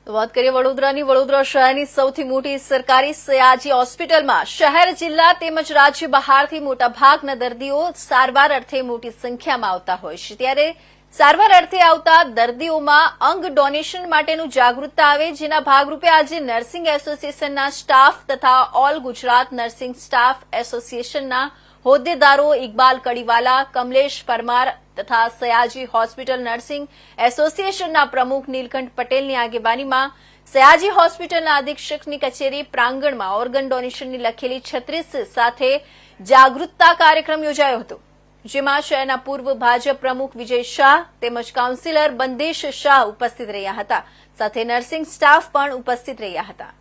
વાત કરીએ વડોદરાની. વડોદરા શહેરની સૌથી મોટી સરકારી સયાજી હોસ્પિટલમાં શહેર, જિલ્લા તેમજ રાજ્ય બહારથી મોટાભાગના દર્દીઓ સારવાર અર્થે મોટી સંખ્યામાં આવતા હોય છે. ત્યારે સારવાર અર્થે આવતા દર્દીઓમાં અંગ ડોનેશન માટેનું જાગૃતતા આવે, જેના ભાગરૂપે આજે નર્સિંગ એસોસિએશનના સ્ટાફ તથા ઓલ ગુજરાત નર્સિંગ સ્ટાફ એસોસિએશનના હોદ્દેદારો ઇકબાલ કડીવાલા, કમલેશ પરમાર તથા સયાજી હોસ્પિટલ નર્સિંગ એસોસિએશનના પ્રમુખ નીલકંઠ પટેલની આગેવાનીમાં સયાજી હોસ્પિટલના અધિક્ષકની કચેરી પ્રાંગણમાં ઓર્ગન ડોનેશનની લખેલી 36 સાથે જાગૃતતા કાર્યક્રમ યોજાયો હતો, જેમાં શહેરના પૂર્વ ભાજપ પ્રમુખ વિજય શાહ તેમજ કાઉન્સિલર બંદેશ શાહ ઉપસ્થિત રહ્યા હતા. સાથે નર્સિંગ સ્ટાફ પણ ઉપસ્થિત રહ્યા હતા.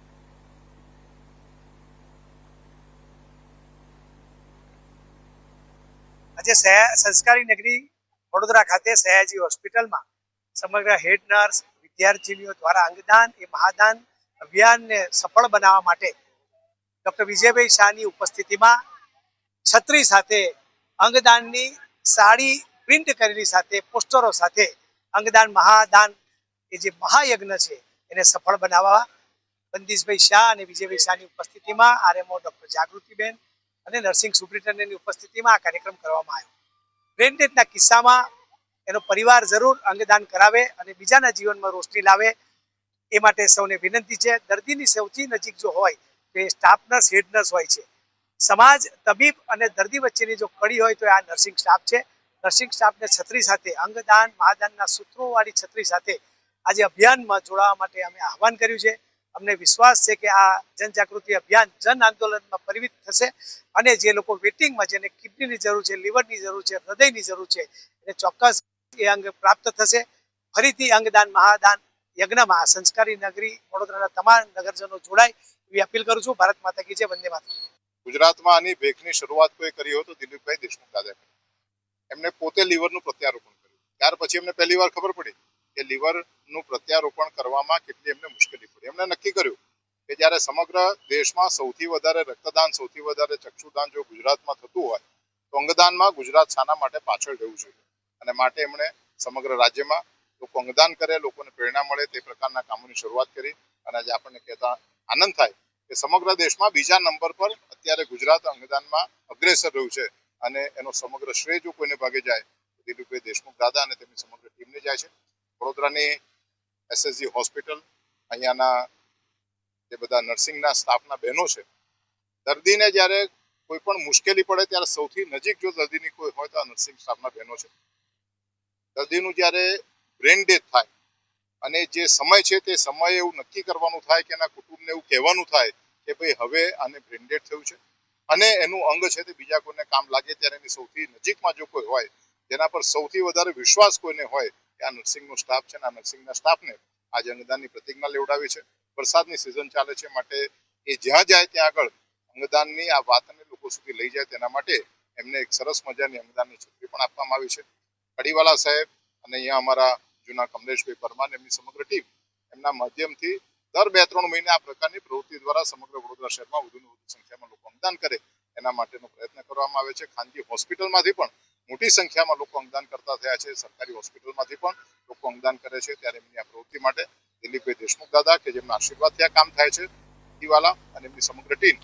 આજે સંસ્કારી નગરી વડોદરા ખાતે સયાજી હોસ્પિટલમાં સમગ્ર હેડ નર્સ વિદ્યાર્થીનીઓ દ્વારા અંગદાન એ મહાદાન અભિયાનને સફળ બનાવવા માટે ડોક્ટર વિજયભાઈ શાહની ઉપસ્થિતિમાં છત્રી સાથે અંગદાનની સાડી પ્રિન્ટ કરેલી સાથે પોસ્ટરો સાથે અંગદાન મહાદાન એ જે મહાયજ્ઞ છે એને સફળ બનાવવા બંદીશભાઈ શાહ અને વિજયભાઈ શાહની ઉપસ્થિતિમાં આરએમઓ ડોક્ટર જાગૃતિબેન અને નર્સિંગ સુપ્રિન્ટેન્ડન્ટની ઉપસ્થિતિમાં આ કાર્યક્રમ કરવામાં આવ્યો. બ્રેન ડેથના કિસ્સામાં એનો પરિવાર જરૂર અંગદાન કરાવે અને બીજાના જીવનમાં રોશની લાવે એ માટે સૌને વિનંતી છે. દર્દીની સૌથી નજીક જો હોય તો એ સ્ટાફ નર્સ, હેડ નર્સ હોય છે. સમાજ, તબીબ અને દર્દી વચ્ચેની જો કડી હોય તો આ નર્સિંગ સ્ટાફ છે. નર્સિંગ સ્ટાફને છત્રી સાથે અંગદાન મહાદાનના સૂત્રોવાળી છત્રી સાથે આજે અભિયાનમાં જોડાવા માટે અમે આહવાન કર્યું છે. અમને વિશ્વાસ છે કે આ જનજાગૃતિ અભિયાન જન આંદોલનમાં પરિવર્તિત થશે અને જે લોકો વેટિંગમાં, જેને કિડનીની જરૂર છે, લીવરની જરૂર છે, હૃદયની જરૂર છે, એને ચોક્કસ એ અંગ પ્રાપ્ત થશે. ફરીથી અંગદાન મહાદાન યજ્ઞમાં સંસ્કારી નગરી વડોદરાના તમામ નગરજનો જોડાય એવી અપીલ કરું છું. ભારત માતા કી જય, વંદે માતરમ. ગુજરાતમાં આની ભેખની શરૂઆત કોઈ કરી હોય તો દિલીપભાઈ દેશમુખ દાદા કરી. એમને પોતે લીવરનું પ્રત્યારોપણ કર્યું. ત્યાર પછી એમને પહેલી વાર ખબર પડી કે લીવરનું પ્રત્યારોપણ કરવામાં કેટલી એમને મુશ્કેલી પડી. એમને નક્કી કર્યું કે જ્યારે સમગ્ર દેશમાં સૌથી વધારે રક્તદાન, સૌથી વધારે ચક્ષુદાન જો ગુજરાતમાં થતું હોય તો અંગદાનમાં ગુજરાત શાના માટે પાછળ રહેવું જોઈએ, અને માટે એમણે સમગ્ર રાજ્યમાં લોકો અંગદાન કરે, લોકોને પ્રેરણા મળે તે પ્રકારના કામોની શરૂઆત કરી. અને આજે આપણને કહેતા આનંદ થાય કે સમગ્ર દેશમાં બીજા નંબર પર અત્યારે ગુજરાત અંગદાનમાં અગ્રેસર રહ્યું છે. અને એનો સમગ્ર શ્રેય જો કોઈને ભાગે જાય તો દિલીપભાઈ દેશમુખ દાદા અને તેમની સમગ્ર ટીમને જાય છે. વડોદરાની એસએસજી હોસ્પિટલ, અહીંયાના જે બધા નર્સિંગના સ્ટાફના બહેનો છે, દર્દીને જ્યારે કોઈ પણ મુશ્કેલી પડે ત્યારે સૌથી નજીક જો દર્દીની કોઈ હોય તો નર્સિંગ સ્ટાફના બહેનો છે. દર્દીનું જ્યારે બ્રેન ડેથ થાય અને જે સમય છે તે સમયે એવું નક્કી કરવાનું થાય કે એના કુટુંબને એવું કહેવાનું થાય કે ભાઈ હવે આને બ્રેન ડેથ થયું છે અને એનું અંગ છે તે બીજા કોઈને કામ લાગે, ત્યારે એની સૌથી નજીકમાં જો કોઈ હોય જેના પર સૌથી વધારે વિશ્વાસ કોઈને હોય કે આ નર્સિંગનો સ્ટાફ છે, આ નર્સિંગના સ્ટાફને આજે અંગદાનની પ્રતિજ્ઞા લેવડાવી છે. વરસાદની સિઝન ચાલે છે, માટે એ જ્યાં જાય ત્યાં આગળ અંગદાનની આ વાતને લોકો સુધી લઈ જાય તેના માટે એમને એક સરસ મજાની અંગદાનની છત્રી પણ આપવામાં આવી છે. કડીવાલા સાહેબ અને અહીંયા અમારા જૂના કમલેશભાઈ પરમાર, એમની સમગ્ર ટીમ, એમના માધ્યમથી દર 2-3 મહિને આ પ્રકારની પ્રવૃત્તિ દ્વારા સમગ્ર વડોદરા શહેરમાં વધુને વધુ સંખ્યામાં લોકો અંગદાન કરે એના માટેનો પ્રયત્ન કરવામાં આવે છે. ખાનગી હોસ્પિટલમાંથી પણ મોટી સંખ્યામાં લોકો અંગદાન કરતા થયા છે. સરકારી હોસ્પિટલમાંથી પણ લોકો અંગદાન કરે છે. ત્યારે એમની આ પ્રવૃત્તિ માટે દિલીપભાઈ દેશમુખ દાદા, કે જેમના આશીર્વાદથી આ કામ થાય છે, દિવાલા અને એમની સમગ્ર ટીમ